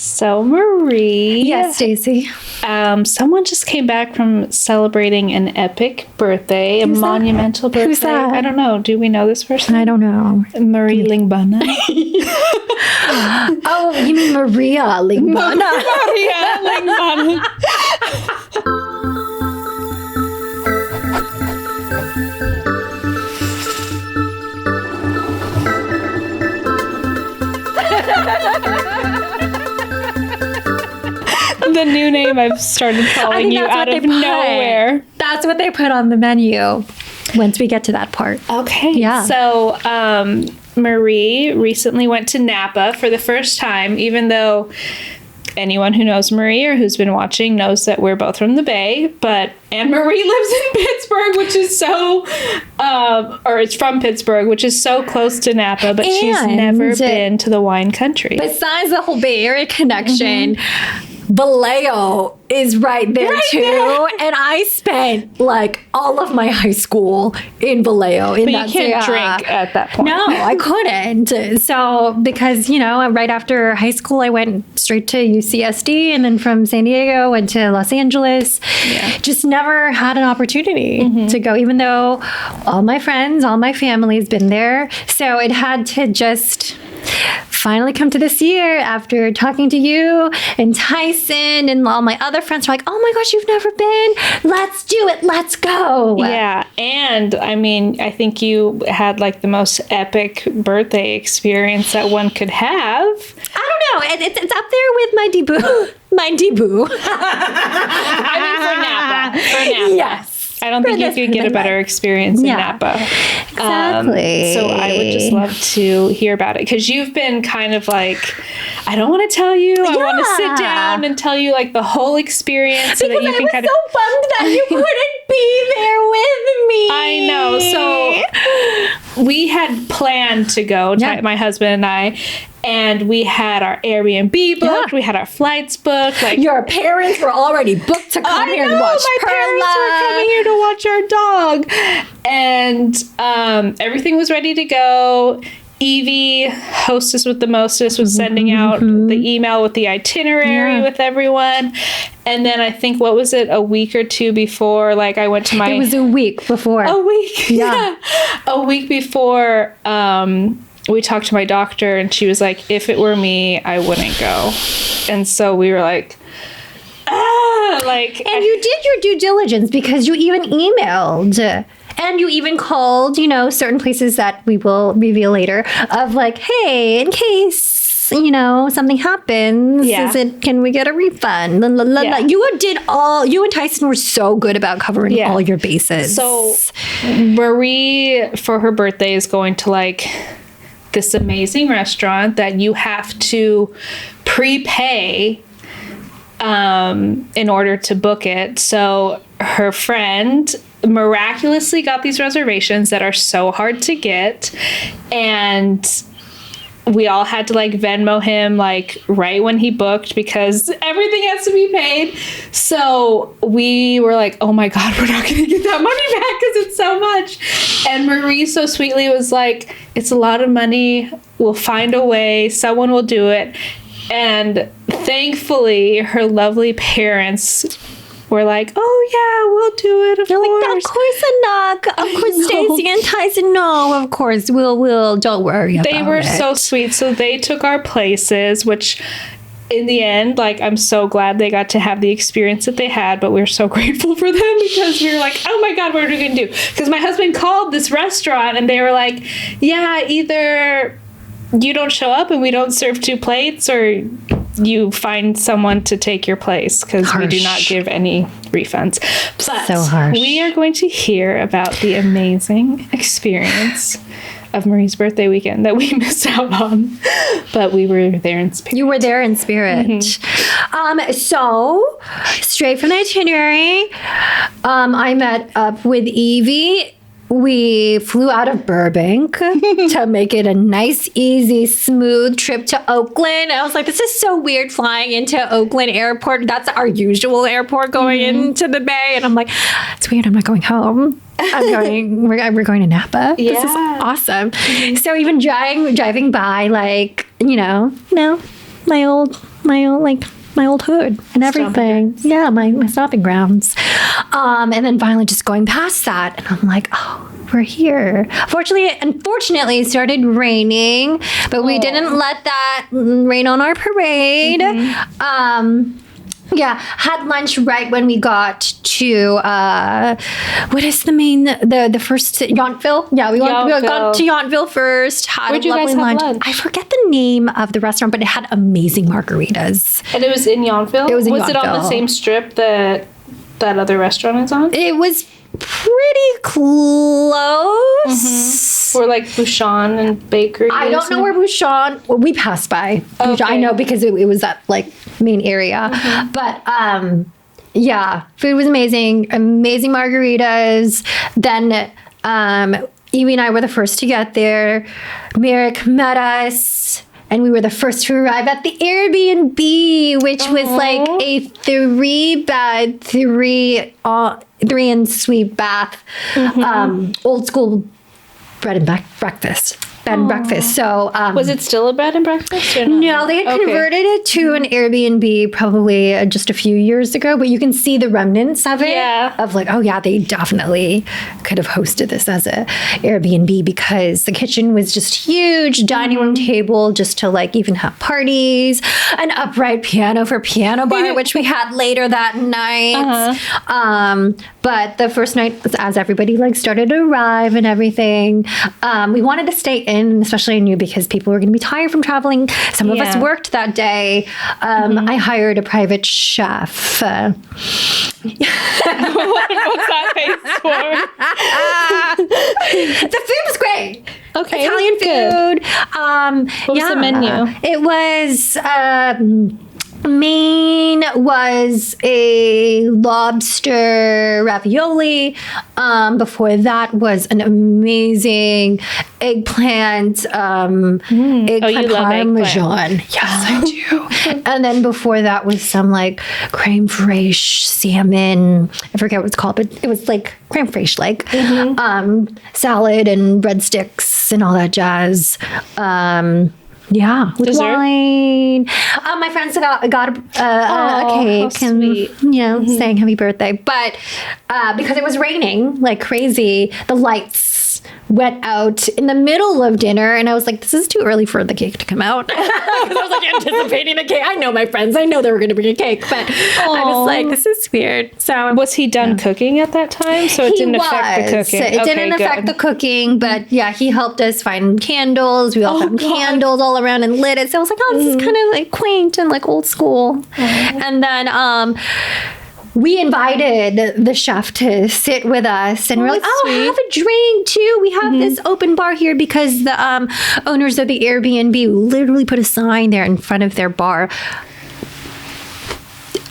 So, Marie. Yes, Stacie. Someone just came back from celebrating an epic birthday, Who's a monumental birthday. Who's that? I don't know. Do we know this person? I don't know. Marie Lingbana. Oh, you mean Maria Lingbana? Maria Lingbana. The new name I've started calling you out of nowhere. That's what they put on the menu once we get to that part. Okay. Yeah. So, Marie recently went to Napa for the first time, even though anyone who knows Marie or who's been watching knows that we're both from the Bay, and Marie lives in Pittsburgh, which is so, or it's from Pittsburgh, which is so close to Napa, but she's never been to the wine country. Besides the whole Bay Area connection, Vallejo is right there too. And I spent like all of my high school in Vallejo. But you can't drink at that point. No, I couldn't. So because, right after high school, I went straight to UCSD, and then from San Diego went to Los Angeles. Yeah. Just never had an opportunity to go, even though all my friends, all my family's been there. So it had to just finally come to this year after talking to you and Tyson and all my other friends were like, oh my gosh, you've never been? Let's do it. Let's go. Yeah. And I mean, I think you had like the most epic birthday experience that one could have. I don't know. It's up there with my debut. My debut. I mean, for Napa. Yes. I don't think you could get a better experience in Napa. Exactly. So I would just love to hear about it, because you've been kind of like, I don't want to tell you. I want to sit down and tell you like the whole experience, so that you can kind of. I was so bummed that you couldn't be there with me. I know. So we had planned to go, my husband and I. And we had our Airbnb booked. We had our flights booked. Like, your parents were already booked to come here and watch my Perla. parents were coming here to watch our dog. And everything was ready to go. Evie, hostess with the mostest, was sending out the email with the itinerary with everyone. And then I think, what was it, a week or two before, like I went to my... It was a week before. A week. Yeah. A week before... we talked to my doctor, and she was like, if it were me, I wouldn't go. And so we were like, And you did your due diligence, because you even emailed. And you even called, certain places that we will reveal later, of like, hey, in case, something happens, can we get a refund? You and Tyson were so good about covering all your bases. So Marie, for her birthday, is going to like this amazing restaurant that you have to prepay in order to book it. So her friend miraculously got these reservations that are so hard to get, and we all had to like Venmo him like right when he booked, because everything has to be paid. So we were like, oh my God, we're not going to get that money back because it's so much. And Marie so sweetly was like, it's a lot of money. We'll find a way. Someone will do it. And thankfully, her lovely parents were like, oh yeah, we'll do it, of course. Like, of course, Anak. Of course, Stacie and Tyson. No, of course, we'll. Don't worry about it. They were so sweet. So they took our places, which in the end, like, I'm so glad they got to have the experience that they had, but we're so grateful for them, because we were like, oh my God, what are we going to do? Because my husband called this restaurant and they were like, yeah, either you don't show up and we don't serve 2 plates, or you find someone to take your place, because we do not give any refunds. But so harsh. We are going to hear about the amazing experience of Marie's birthday weekend that we missed out on, but we were there in spirit. You were there in spirit. So straight from the itinerary, I met up with Evie. We flew out of Burbank to make it a nice, easy, smooth trip to Oakland. I was like, this is so weird flying into Oakland Airport. That's our usual airport going into the Bay. And I'm like, it's weird. I'm not going home. We're going to Napa. Yeah. This is awesome. So even driving by, like, my my old hood and everything. Yeah, my stomping grounds. And then finally just going past that, and I'm like, oh, we're here. Unfortunately, it started raining, but we didn't let that rain on our parade. Yeah, had lunch right when we got to what is the first Yountville? Yeah, we got to Yountville first. Had Where'd a you guys lovely have lunch. lunch? I forget the name of the restaurant, but it had amazing margaritas. And it was in Yountville? It was in it on the Yountville. same strip that other restaurant is on? It was pretty close. Or like Bouchon and Bakery? I don't know where Bouchon. Well, we passed by. Okay. I know because it was that like main area. But yeah, food was amazing. Amazing margaritas. Then Evie and I were the first to get there. Merrick met us. And we were the first to arrive at the Airbnb, which was like a 3-bed, 3-en-suite bath, old school bread and breakfast. Bed and breakfast. So Was it still a bed and breakfast? Or not? no, they had converted it to an Airbnb probably just a few years ago, but you can see the remnants of it. Yeah. Of like, oh yeah, they definitely could have hosted this as a Airbnb because the kitchen was just huge, dining room table just to like even have parties, an upright piano for piano bar, which we had later that night. But the first night, as everybody like started to arrive and everything, we wanted to stay in, especially I knew because people were going to be tired from traveling. Some of us worked that day. I hired a private chef. What's that face for? The food was great. Okay. Italian food. What was the menu? It was main was a lobster ravioli. Before that was an amazing eggplant you love parmesan. Yes, I do. And then before that was some like creme fraiche salmon. I forget what it's called, but it was like creme fraiche like salad and breadsticks and all that jazz. Yeah, with Dessert? wine. My friends got a cake how and sweet. saying happy birthday. But because it was raining like crazy, the lights went out in the middle of dinner, and I was like, "This is too early for the cake to come out." Because I was like anticipating a cake. I know my friends. I know they were going to bring a cake, but I was like, "This is weird." So Was he done cooking at that time? So it didn't affect the cooking. It didn't affect the cooking, but yeah, he helped us find candles. We all found candles all around and lit it. So I was like, oh, this is kind of like quaint and like old school. And then we invited the chef to sit with us, and we're like, oh, sweet. have a drink too. We have this open bar here because the owners of the Airbnb literally put a sign there in front of their bar.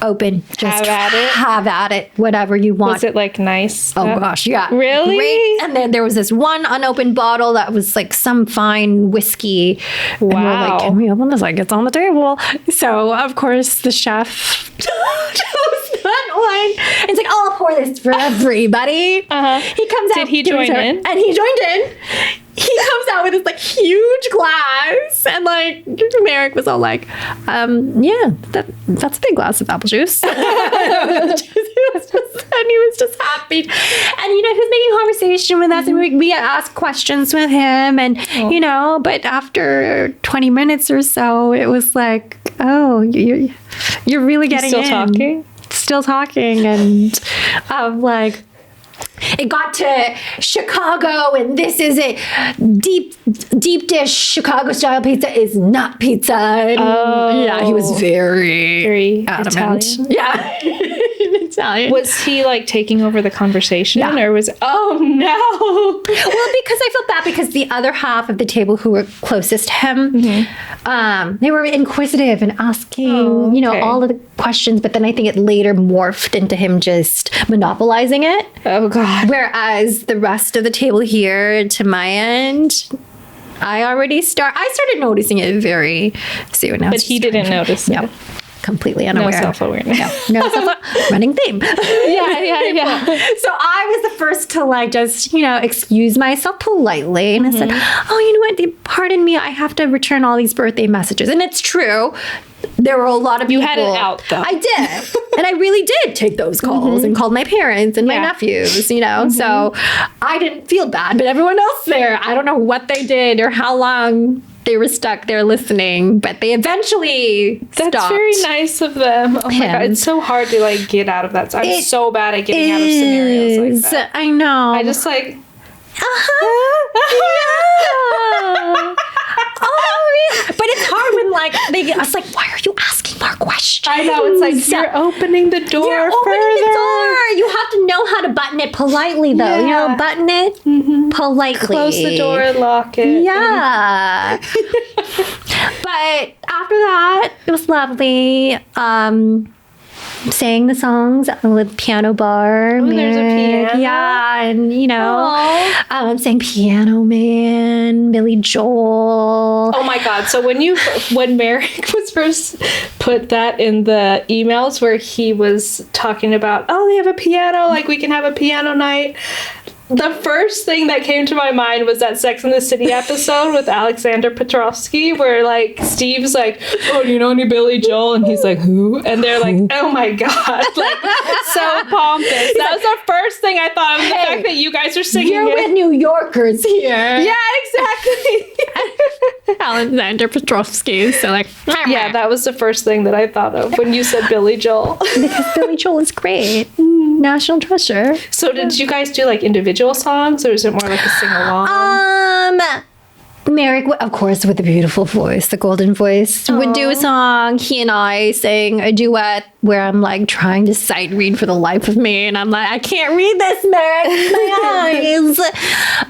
Open. Just have at it. Whatever you want. Was it like nice? Oh gosh, yeah. Really? Great. And then there was this one unopened bottle that was like some fine whiskey. And we're like, Wow. can we open this? Like, it's on the table. So of course the chef chose that one. And it's like, oh, I'll pour this for everybody. He comes out. Did he join in? And he joined in. He comes out with this like huge glass, and like Merrick was all like, "Yeah, that's a big glass of apple juice." And he was just happy, and he was making conversation with us, and we asked questions with him, and but after 20 minutes or so, it was like, "Oh, you're really getting still talking," and I'm like. It got to Chicago, and this is a deep dish Chicago style pizza is not pizza. And yeah, he was very adamant. Italian. Yeah, Italian. Was he like taking over the conversation, or was? Oh no! Well, because I felt bad because the other half of the table who were closest to him, they were inquisitive and asking, all of the questions. But then I think it later morphed into him just monopolizing it. Oh god. Whereas the rest of the table here, to my end, I started noticing it very soon. But he didn't notice it. No, completely unaware. No self-awareness. No self-awareness. Running theme. Yeah. So I was the first to like just, excuse myself politely. And I said, oh, you know what? Pardon me. I have to return all these birthday messages. And it's true. there were a lot of You people. had it out, though. I did. And I really did take those calls and called my parents and my nephews, you know. So I didn't feel bad, but everyone else there, I don't know what they did or how long they were stuck there listening, but they eventually stopped. That's very nice of them. Oh my God. It's so hard to like get out of that. I'm so bad at getting out of scenarios like that. I know. I just like, yeah. But it's hard when like it's like, why are you asking more questions? I know, it's like you're opening the door You're opening the door. You have to know how to button it politely, though. You know, button it politely. Close the door and lock it. Yeah. But after that, it was lovely. Sang the songs at the piano bar. Oh, there's a piano. Yeah, and you know, sang Piano Man, Billy Joel. Oh my God! So when Merrick was first put that in the emails where he was talking about, oh, they have a piano, like we can have a piano night. The first thing that came to my mind was that Sex and the City episode with Alexander Petrovsky, where like Steve's like, "Oh, do you know any Billy Joel?" And he's like, "Who?" And they're like, "Oh my God!" Like so pompous. That was the first thing I thought of. The fact that you guys are singing. You're with New Yorkers here. Yeah, exactly. Alexander Petrovsky. So like, yeah, that was the first thing that I thought of when you said Billy Joel. Because Billy Joel is great. National treasure. So did you guys do like individual songs, or is it more like a sing along? Merrick, of course, with the beautiful voice, the golden voice, would do a song. He and I sang a duet where I'm like trying to sight read for the life of me, and I'm like, I can't read this, Merrick, my eyes.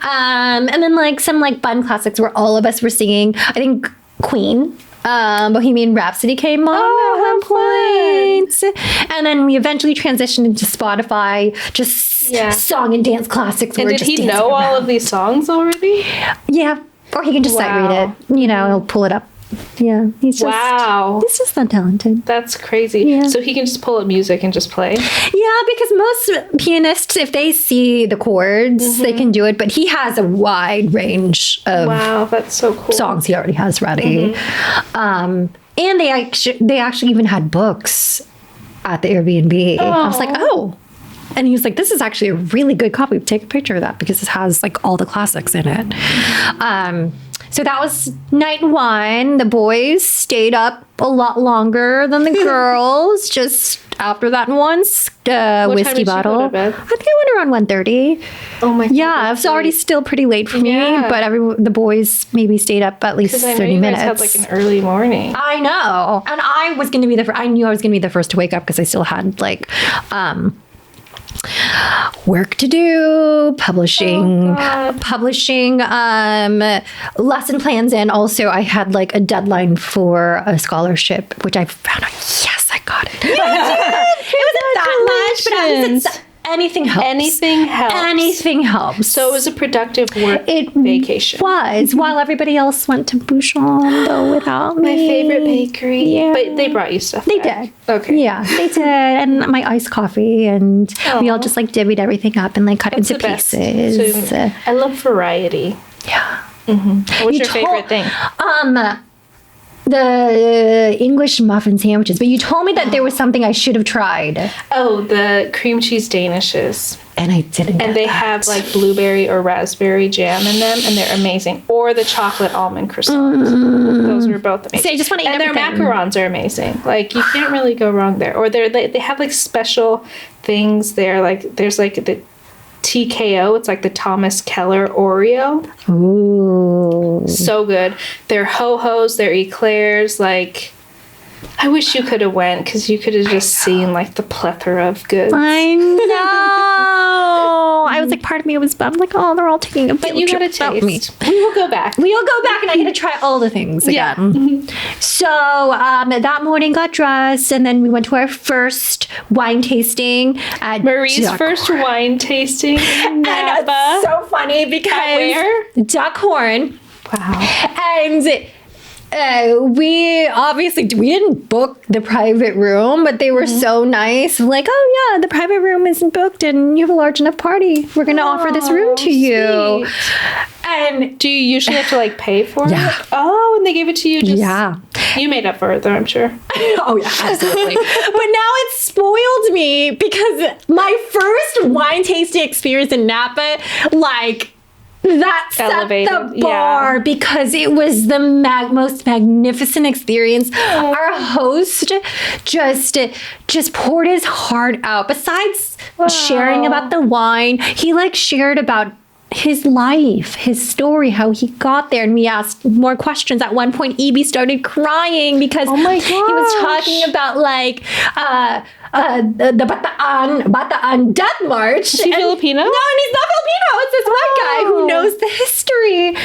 And then like some like fun classics where all of us were singing. I think Queen. Bohemian Rhapsody came on at one point. And then we eventually transitioned into Spotify, just song and dance classics. And did he know all of these songs already? Yeah. Or he can just sight read it. You know, he'll pull it up. Yeah. He's just that talented. That's crazy. Yeah. So he can just pull up music and just play? Yeah, because most pianists, if they see the chords, they can do it. But he has a wide range of that's so cool. songs he already has ready. And they actually even had books at the Airbnb. I was like, oh. And he was like, this is actually a really good copy. Take a picture of that because it has like all the classics in it. So that was night one. The boys stayed up a lot longer than the girls. Just after that one whiskey bottle. I think I went around 1:30. Oh my God. Yeah, it was already still pretty late for me, but the boys maybe stayed up at least 30 minutes. Had like an early morning. I know. And I was going to be I knew I was going to be the first to wake up because I still had like work to do, publishing lesson plans, and also I had like a deadline for a scholarship, which I found out. Yes, I got it. It wasn't that much, but I was anything helps. Anything helps. So it was a productive vacation. Was while everybody else went to Bouchon though without me. My favorite bakery. Yeah. But they brought you stuff. They did. Okay. Yeah, they did. And my iced coffee, and we all just like divvied everything up and like cut it into pieces. So, I love variety. Yeah. What's your favorite thing? The English muffin sandwiches, but you told me that there was something I should have tried. Oh, the cream cheese danishes. And I didn't. And they have like blueberry or raspberry jam in them, and they're amazing. Or the chocolate almond croissant. Those were both amazing. So I just want to eat and everything. Their macarons are amazing. Like you can't really go wrong there. Or they have like special things there. Like there's like the TKO. It's like the Thomas Keller Oreo. Ooh. So good. Their ho-hos, their eclairs, like I wish you could have went because you could have just seen like the plethora of goods. I know. I was like, part of me was bummed. Like, oh, they're all taking a field But you gotta trip without me. taste. We will go back. We will go back, and I get to try all the things again. So that morning, got dressed, and then we went to our first wine tasting at Marie's first wine tasting in Napa. And it's so funny because At where? Duckhorn. Wow. And we didn't book the private room, but they were so nice. Like, oh yeah, the private room isn't booked and you have a large enough party. We're going to offer this room to you. Sweet. And do you usually have to like pay for Yeah. it? Oh, and they gave it to you just... Yeah. You made up for it though, I'm sure. Oh yeah, absolutely. But now it's spoiled me because my first wine tasting experience in Napa, like, that set Elevated, the bar because it was the most magnificent experience. Our host just poured his heart out. Besides sharing about the wine, he like shared about his life, his story, how he got there. And we asked more questions. At one point, Evie started crying because he was talking about like the Bataan Death March. Is he Filipino? No, and he's not Filipino. It's this white guy who knows the history.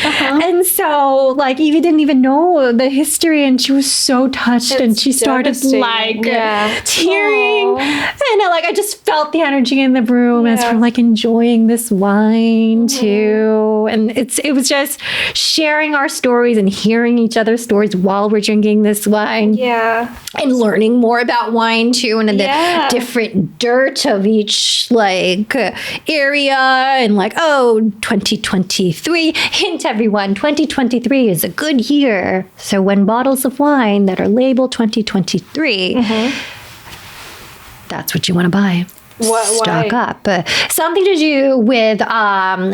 And so, like, Evie didn't even know the history, and she was so touched, and she started like tearing. And I just felt the energy in the room as we're like enjoying this wine too. And it was just sharing our stories and hearing each other's stories while we're drinking this wine. Yeah. And learning more about wine too, and the different dirt of each like area, and like 2023. Hint everyone, 2023 is a good year. So when bottles of wine that are labeled 2023, that's what you want to buy. Stock up. Something to do with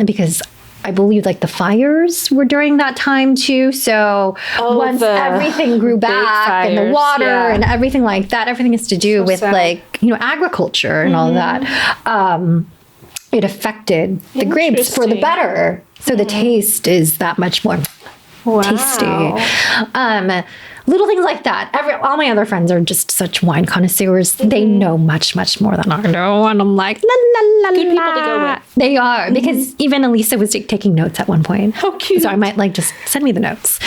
because I believe like the fires were during that time too. So once everything grew back and the water and everything like that, everything has to do with like, agriculture and all that. It affected the grapes for the better. So the taste is that much more tasty. Little things like that. All my other friends are just such wine connoisseurs. They know much, much more than I know. And I'm like, la, la, la, good people to go with. They are, because even Elisa was taking notes at one point. How cute. So I might like just send me the notes.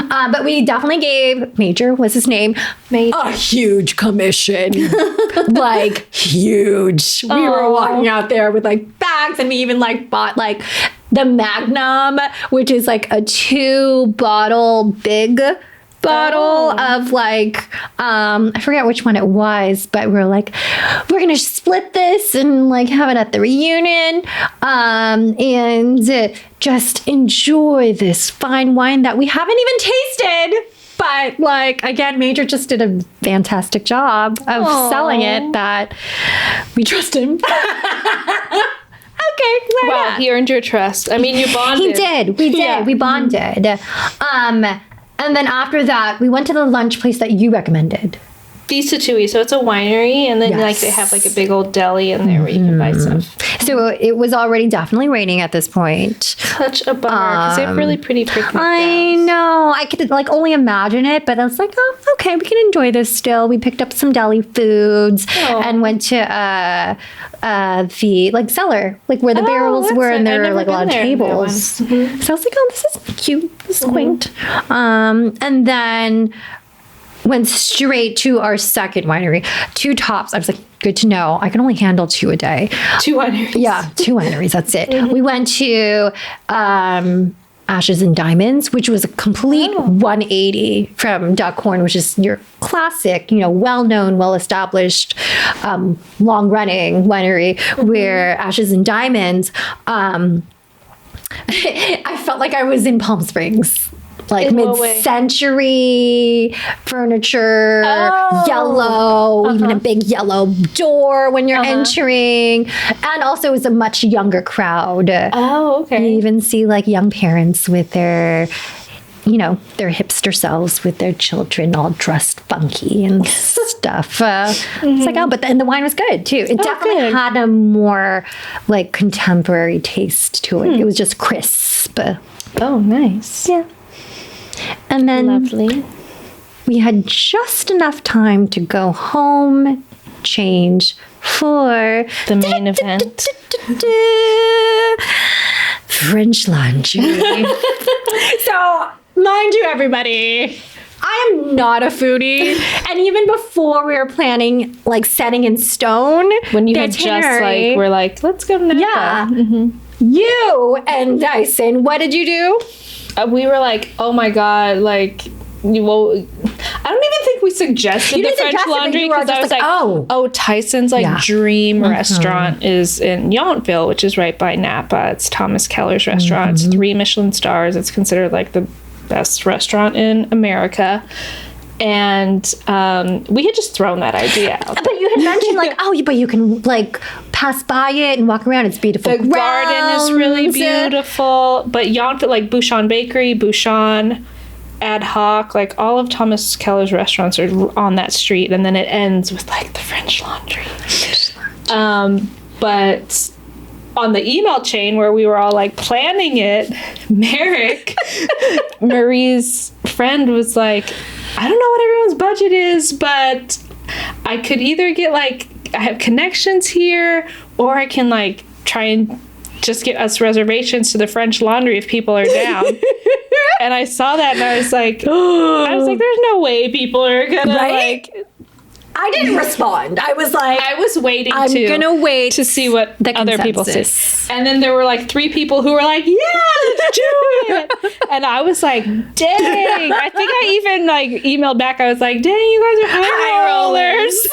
But we definitely gave Major, was his name, a huge commission. Like huge. We were walking out there with like bags, and we even like bought like the Magnum, which is like a 2-bottle big bottle of like I forget which one it was, but we're like, we're gonna split this and like have it at the reunion and just enjoy this fine wine that we haven't even tasted. But like, again, Major just did a fantastic job of selling it, that we trust him. Okay. Wow, he earned your trust. I mean, you bonded. He did. We did. Yeah. We bonded. And then after that, we went to the lunch place that you recommended. Stacie. So it's a winery, and then like they have like a big old deli in there where you can buy stuff. So it was already definitely raining at this point. Such a bummer, because they have really pretty picnic I gowns. know. I could like only imagine it, but I was like, oh, okay, we can enjoy this still. We picked up some deli foods and went to the like cellar, like where the barrels were, and there were like a lot of tables. So I was like, oh, this is cute. This is quaint. And then went straight to our second winery, 2 tops. I was like, good to know. I can only handle 2 a day. 2 wineries. Yeah, 2 wineries. That's it. We went to Ashes and Diamonds, which was a complete 180 from Duckhorn, which is your classic, well-known, well-established, long-running winery, where Ashes and Diamonds, I felt like I was in Palm Springs. Like mid-century furniture, yellow, even a big yellow door when you're entering. And also it was a much younger crowd. Oh, okay. You even see like young parents with their, their hipster selves with their children all dressed funky and stuff. It's like, but then the wine was good too. It definitely had a more like contemporary taste to it. It was just crisp. Oh, nice. Yeah. And then lovely. We had just enough time to go home, change for the main event. French laundry. So, mind you, everybody, I am not a foodie. And even before we were planning, like setting in stone, when you had just like, we're like, let's go to Napa. Yeah. You and Dyson, what did you do? We were like, oh my God, like, well, I don't even think we suggested You the didn't French suggest it, but Laundry you were because I just was like, like, oh. Tyson's like dream restaurant is in Yountville, which is right by Napa. It's Thomas Keller's restaurant. It's 3 Michelin stars. It's considered like the best restaurant in America. And we had just thrown that idea out. But you had mentioned like, but you can like pass by it and walk around. It's beautiful. The garden is really beautiful. But Yountville, like Bouchon Bakery, Bouchon, Ad Hoc, like all of Thomas Keller's restaurants are on that street, and then it ends with like the French Laundry. But on the email chain where we were all like planning it, Merrick, Marie's friend, was like, I don't know what everyone's budget is, but I could either get like, I have connections here, or I can like try and just get us reservations to the French Laundry if people are down. And I saw that and I was like, there's no way people are gonna like. I didn't respond. I was like, I was waiting I'm gonna wait to see what the other people say. consensus. And then there were like 3 people who were like, yeah, let's do it. And I was like, dang. I think I even like emailed back. I was like, dang, you guys are high rollers.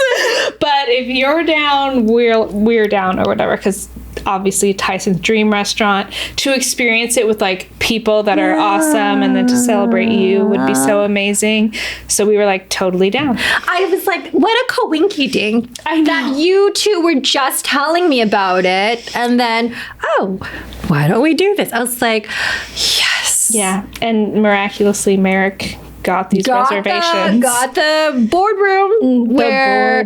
But if you're down, we're down or whatever. Because obviously Tyson's dream restaurant, to experience it with like people that are awesome and then to celebrate you would be so amazing. So we were like totally down. I was like, what a coinky dink. I know. That you two were just telling me about it. And then, why don't we do this? I was like, yes. Yeah. And miraculously, Merrick got these reservations. Got the boardroom where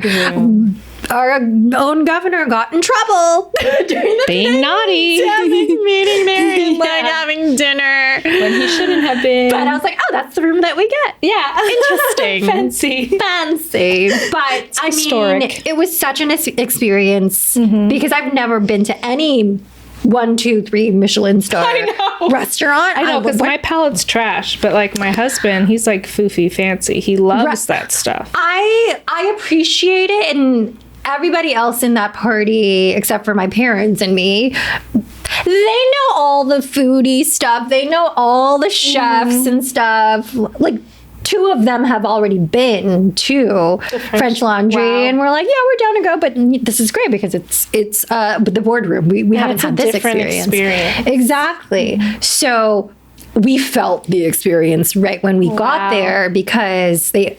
our own governor got in trouble during the being naughty, meeting Mary and like having dinner when he shouldn't have been. But I was like, that's the room that we get. Yeah, interesting, fancy. But it's historic. It was such an experience because I've never been to any 1, 2, 3 Michelin star restaurant. I know, because my palate's trash, but like my husband, he's like foofy fancy. He loves that stuff. I appreciate it, and everybody else in that party, except for my parents and me, they know all the foodie stuff. They know all the chefs and stuff. Like, 2 of them have already been to French Laundry, and we're like, yeah, we're down to go. But this is great because it's the boardroom. We haven't had this experience. Exactly. So we felt the experience right when we got there because they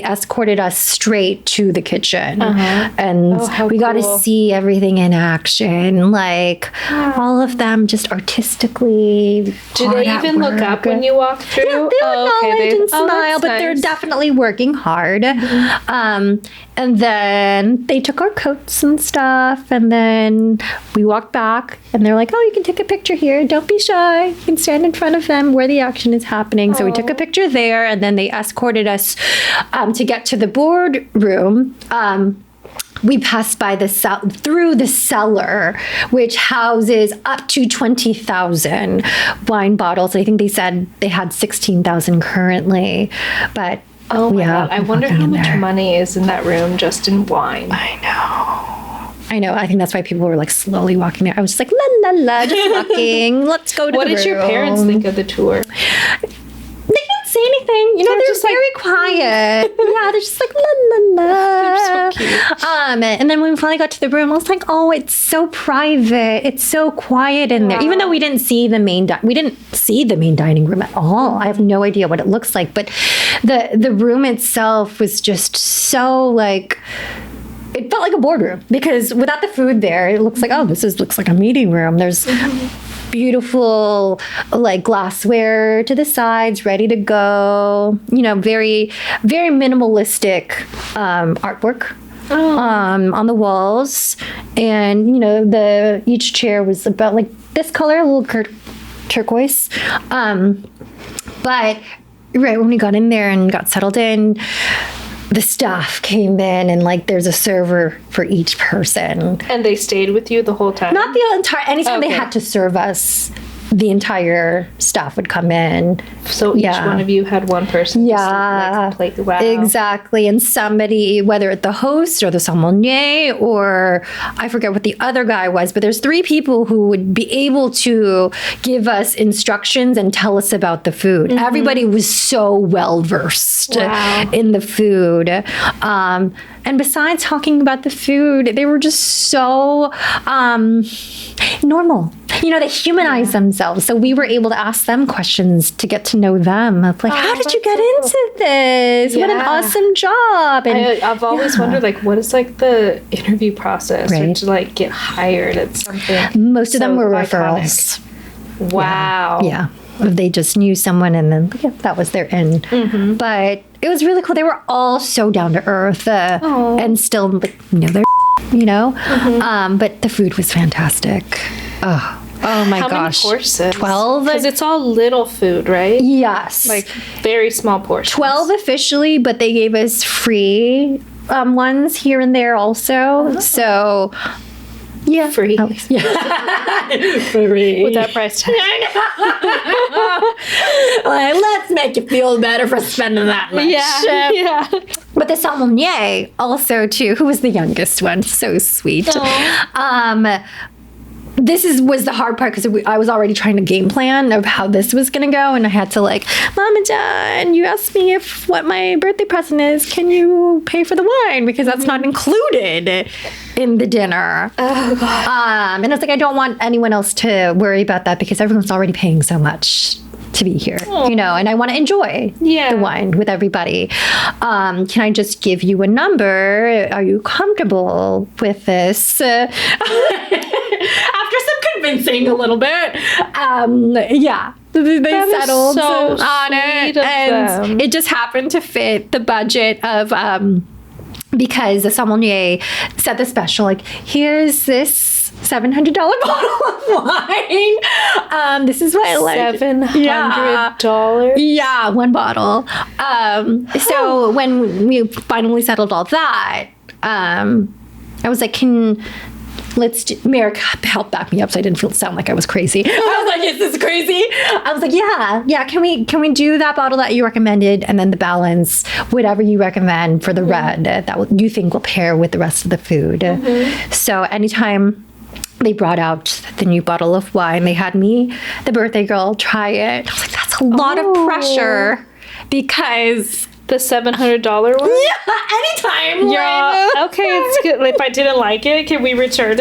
escorted us straight to the kitchen, and we got to see everything in action. Like all of them just artistically. Do they even look up when you walk through? Yeah, they acknowledge and smile, but they're definitely working hard. And then they took our coats and stuff, and then we walked back, and they're like, "Oh, you can take a picture here. Don't be shy. You can stand in front of them where the action is happening." So we took a picture there, and then they escorted us to get to the boardroom. We passed by through the cellar, which houses up to 20,000 wine bottles. I think they said they had 16,000 currently, but oh my God, I wonder how much money is in that room just in wine. I know. I think that's why people were like slowly walking there. I was just like, la la la, just walking. Let's go to the room. What did your parents think of the tour? They didn't say anything. You know, they're just very quiet. Yeah, they're just like, la la la. They're so cute. And then when we finally got to the room, I was like, oh, it's so private. It's so quiet in there. Even though we didn't see the main dining room at all. I have no idea what it looks like. But the room itself was just so like, it felt like a boardroom because without the food there, it looks like, oh, looks like a meeting room. There's beautiful like glassware to the sides, ready to go. You know, very, very minimalistic artwork on the walls, and you know, each chair was about like this color, a little turquoise. But right when we got in there and got settled in, the staff came in, and like there's a server for each person. And they stayed with you the whole time? Not the entire. Anytime they had to serve us, the entire staff would come in. So each one of you had one person. Yeah, to plate. Wow. Exactly. And somebody, whether it's the host or the sommelier, or I forget what the other guy was, but there's 3 people who would be able to give us instructions and tell us about the food. Everybody was so well versed in the food. And besides talking about the food, they were just so normal. They humanize themselves. So we were able to ask them questions to get to know them. Of like, how did you get into this? What an awesome job. And I've always wondered, like, what is like the interview process or to like get hired at something? Most of them were referrals. Wow. Yeah. They just knew someone and then that was their end. But it was really cool. They were all so down to earth and still, they're, but the food was fantastic. Oh my gosh. How many courses? 12. Because it's all little food, right? Yes. Like very small portions. 12 officially, but they gave us free ones here and there also. So yeah, free. At least. Yeah. Free. With that price tag. Like, let's make you feel better for spending that much. Yeah. But the sommelier also too, who was the youngest one, so sweet. This was the hard part because I was already trying to game plan of how this was going to go. And I had to like, Mom and Dad, you asked me what my birthday present is. Can you pay for the wine? Because that's not included in the dinner. Oh, God. And I was like, I don't want anyone else to worry about that because everyone's already paying so much to be here, and I want to enjoy the wine with everybody. Can I just give you a number? Are you comfortable with this? After some convincing a little bit, they settled on it, and it just happened to fit the budget of because the sommelier said the special, like, here's this $700 bottle of wine. This is what I like. $700? Yeah, one bottle. So when we finally settled all that, I was like, Merrick help back me up so I didn't sound like I was crazy. I was like, is this crazy? I was like, yeah, can we do that bottle that you recommended and then the balance, whatever you recommend for the red that you think will pair with the rest of the food. So anytime they brought out the new bottle of wine, they had me, the birthday girl, try it. I was like, that's a lot of pressure because the $700 one? Yeah, anytime. Yeah. Okay, it's good. If I didn't like it, can we return it?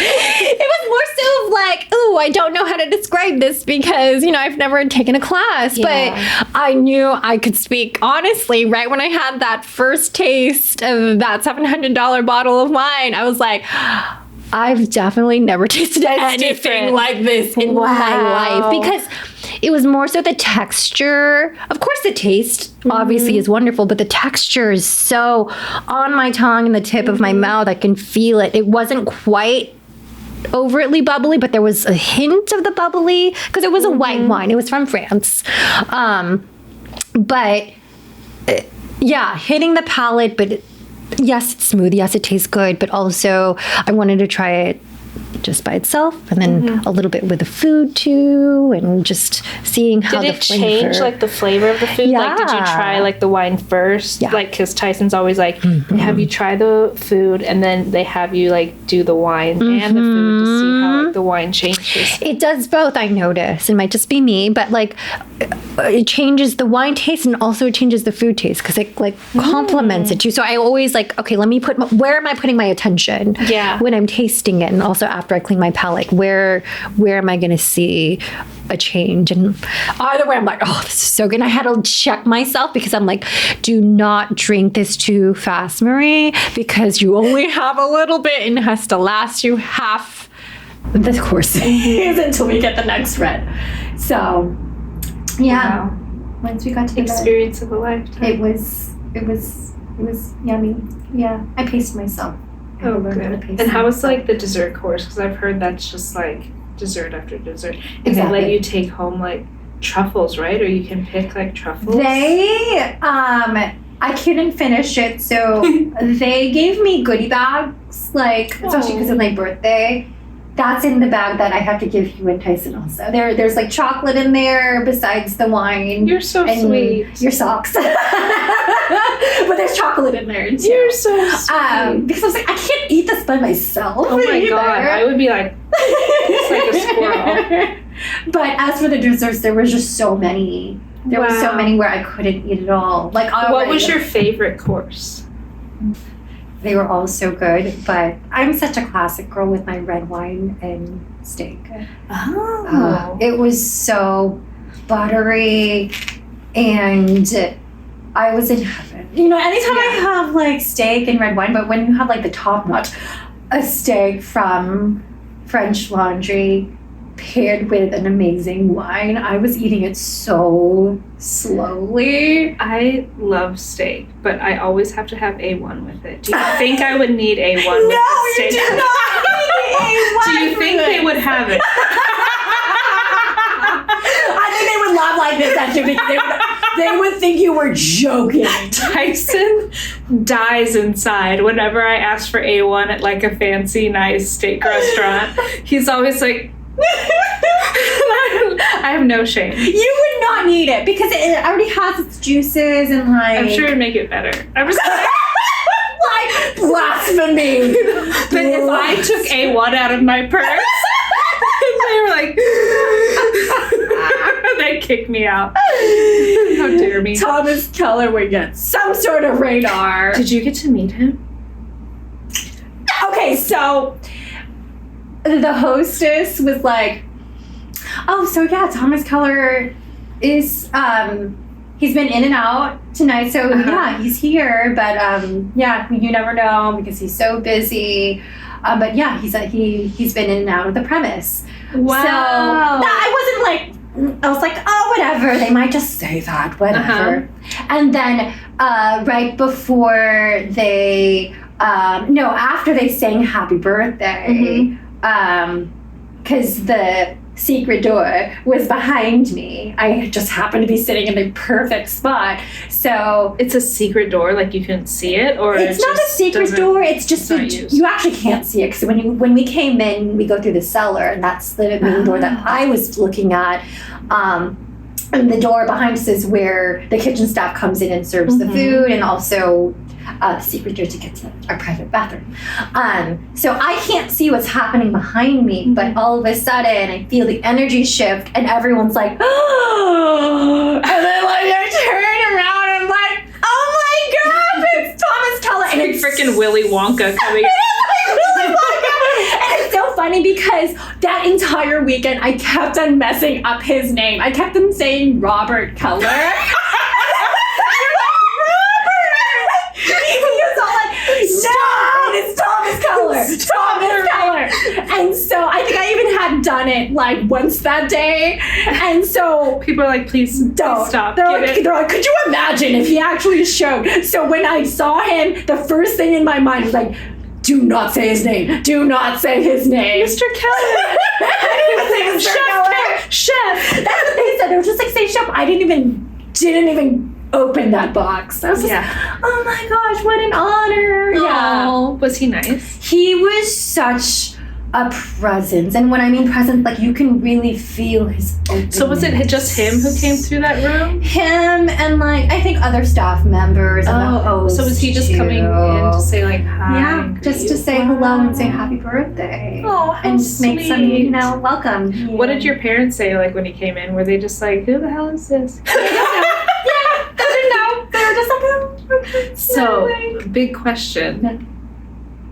It was more so of like, oh, I don't know how to describe this because, I've never taken a class, but I knew I could speak honestly right when I had that first taste of that $700 bottle of wine. I was like, I've definitely never tasted anything like this in my life because it was more so the texture. Of course, the taste obviously is wonderful, but the texture is so on my tongue and the tip of my mouth. I can feel it. It wasn't quite overtly bubbly, but there was a hint of the bubbly because it was a white wine. It was from France. But hitting the palate, but yes, it's smooth. Yes, it tastes good. But also, I wanted to try it just by itself, and then a little bit with the food too, and just seeing how the flavor. Did it change like the flavor of the food? Yeah. Like, did you try like the wine first? Yeah. Like, because Tyson's always like, have you tried the food, and then they have you like do the wine and the food to see how like the wine changes. It does both. I notice it might just be me, but like it changes the wine taste and also it changes the food taste because it like complements it too. So I always like, okay, let me where am I putting my attention? When I'm tasting it, and also after I clean my palate, where am I going to see a change? And either way, I'm like, oh, this is so good. And I had to check myself because I'm like, do not drink this too fast, Marie, because you only have a little bit and it has to last you half the course until we get the next red. So, yeah. Wow. Once we got to the experience of a lifetime. It was yummy. Yeah, I paced myself. Oh, good. And how was like the dessert course? Because I've heard that's just like dessert after dessert. And they let you take home like truffles, right? Or you can pick like truffles. I couldn't finish it, so they gave me goodie bags, like especially because of my birthday. that's in the bag that I have to give you and Tyson also. There's like chocolate in there besides the wine. You're so sweet. Your socks. But there's chocolate in there too. You're so sweet. Because I was like, I can't eat this by myself. Oh my God. I would be like, it's like a squirrel. But as for the desserts, there was just so many. There were so many where I couldn't eat it all. Like, what was your favorite course? They were all so good, but I'm such a classic girl with my red wine and steak. Oh. It was so buttery, and I was in heaven. You know, anytime I have like steak and red wine, but when you have like the top notch, a steak from French Laundry paired with an amazing wine, I was eating it so slowly. I love steak, but I always have to have A1 with it. Do you think I would need A1 with the steak? No, you do not need A1. Do you think they would have it? I think they would laugh like this at you because they would think you were joking. Tyson dies inside whenever I ask for A1 at like a fancy, nice steak restaurant. He's always like, I have no shame. You would not need it because it already has its juices and like. I'm sure it'd make it better. I'm just like blasphemy. But if I took A1 out of my purse, they were like, they'd kick me out. How dare me? Thomas Keller would get some sort of radar. Did you get to meet him? Okay, so the hostess was like, oh, so yeah, Thomas Keller is, he's been in and out tonight, so yeah, he's here, but yeah, you never know because he's so busy. But yeah, he's been in and out of the premise. Wow. So I was like, oh, whatever. They might just say that, whatever. And then right before they, after they sang Happy Birthday, because the secret door was behind me. I just happened to be sitting in the perfect spot. So it's a secret door, like you couldn't see it, or it's not a secret door. It's just you actually can't see it because when we came in, we go through the cellar, and that's the main door that I was looking at. And the door behind us is where the kitchen staff comes in and serves the food, and also the secret door to get to our private bathroom. So I can't see what's happening behind me, but all of a sudden I feel the energy shift, and everyone's like, oh! And then like I turn around and I'm like, oh my God, it's Thomas Keller. And it's freaking Willy Wonka coming in. And it's so funny because that entire weekend I kept on messing up his name. I kept on saying Robert Keller. It's Thomas Keller. Thomas Keller. And so I think I even had done it like once that day. And so people are like, please don't stop. They're like, could you imagine if he actually showed? So when I saw him, the first thing in my mind was like, do not say his name. Do not say his name. Mr. Keller. Chef. That's what they said. They were just like, say chef. I didn't even open that box. I was just, oh my gosh, what an honor. Aww. Yeah. Was he nice? He was such a presence. And when I mean presence, like you can really feel his openness. So was it just him who came through that room? Him and like, I think other staff members and the host. So was he just coming in to say like hi? Yeah, just to say hello and say happy birthday. Oh, how and just sweet. make some, welcome. Yeah. What did your parents say like when he came in? Were they just like, who the hell is this? They didn't know. They were just like, oh, okay. So, big question.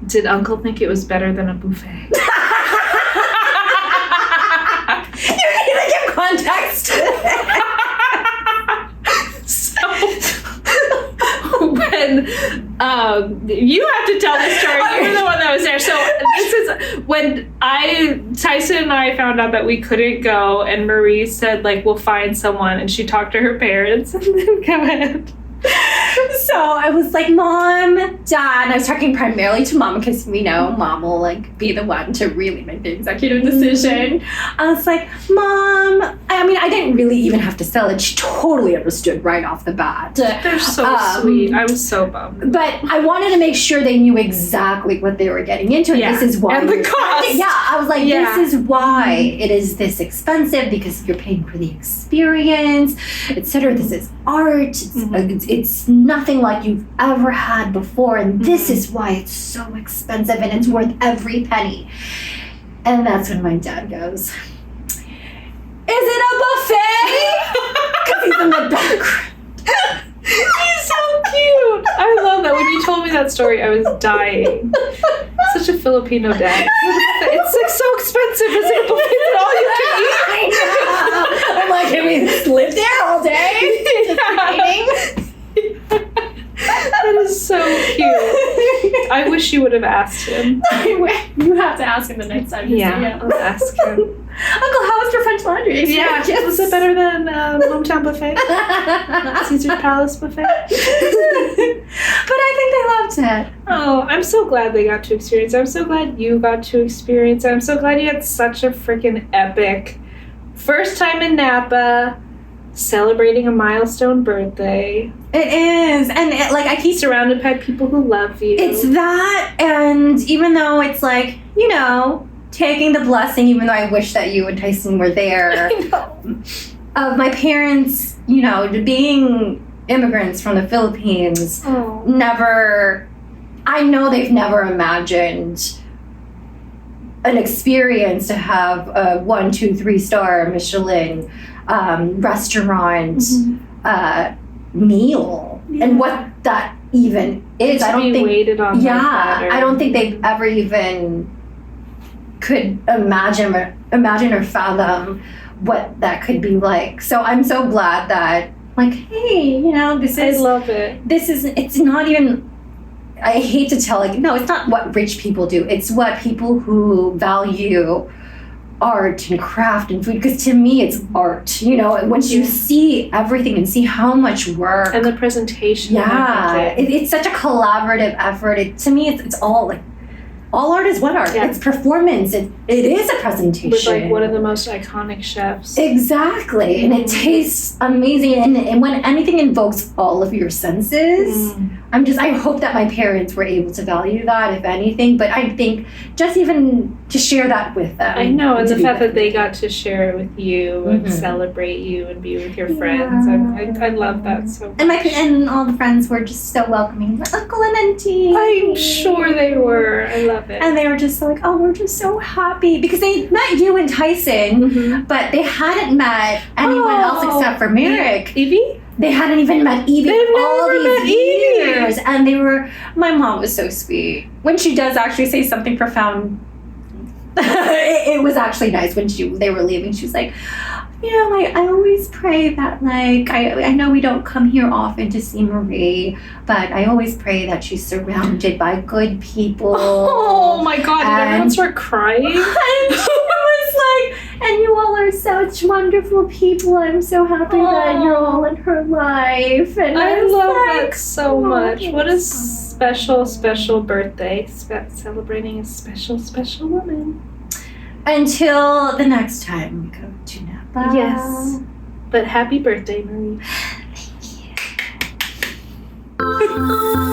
Did Uncle think it was better than a buffet? You need to give context. So, when you have to tell this story. You're the one that was there. So this is when Tyson and I found out that we couldn't go, and Marie said like, we'll find someone, and she talked to her parents. And then go ahead. So I was like, Mom, Dad. I was talking primarily to Mom because we know Mom will like be the one to really make the executive decision. I was like, Mom, I mean, I didn't really even have to sell it. She totally understood right off the bat. They're so sweet. I was so bummed. But I wanted to make sure they knew exactly what they were getting into. And this is why. And the cost. Yeah, I was like, this is why it is this expensive, because you're paying for the experience, etc. This is art. It's nothing like you've ever had before, and this is why it's so expensive and it's worth every penny. And that's when my dad goes, "Is it a buffet?" Because he's in the background. He's so cute. I love that. When you told me that story, I was dying. Such a Filipino dad. It's like so expensive. Is it a buffet that all you can eat? I know. I'm like, can we live there all day? Just eating? That is so cute. I wish you would have asked him. You have to ask him the next time you see him. I'll ask him. Uncle, how was your French laundry experience? Yeah, was it better than Hometown Buffet? Caesar's Palace Buffet? But I think they loved it. Oh, I'm so glad they got to experience it. I'm so glad you got to experience it. I'm so glad you had such a freaking epic first time in Napa, celebrating a milestone birthday. It is. And I keep surrounded by people who love you. It's that, and even though it's like, taking the blessing, even though I wish that you and Tyson were there, of my parents, being immigrants from the Philippines, I know they've never imagined an experience to have a 1, 2, 3-star Michelin restaurant meal, and what that even is. I don't think waited on. I don't think they've ever even could imagine or fathom what that could be like. So I'm so glad that, like, hey, this is. I love it. It's not even. I hate to tell, no, it's not what rich people do. It's what people who value art and craft and food, because to me it's art. Once you see everything and see how much work and the presentation. It's such a collaborative effort. To me, it's all all art is what art. Yeah. It's performance. It is a presentation with one of the most iconic chefs. Exactly, and it tastes amazing. And when anything invokes all of your senses, I hope that my parents were able to value that, if anything. But I think just even to share that with them. I know, and the fact that they got to share it with you and celebrate you and be with your friends. I love that so much. And all the friends were just so welcoming. Like, Uncle and Auntie. I'm sure they were. I love it. And they were just like, oh, we're just so happy. Because they met you and Tyson, but they hadn't met anyone else except for Merrick. Evie? They hadn't even met Evie all these years. Evie. And my mom was so sweet. When she does actually say something profound, it was actually nice when they were leaving. She was like, I always pray that, I know we don't come here often to see Marie, but I always pray that she's surrounded by good people. Oh my God, did everyone start crying? And she was like, and you all are such wonderful people. I'm so happy that you're all in her life. And I love that so much. What a special, special birthday. Celebrating a special, special woman. Until the next time we go to Napa. Yes. But happy birthday, Marie. Thank you.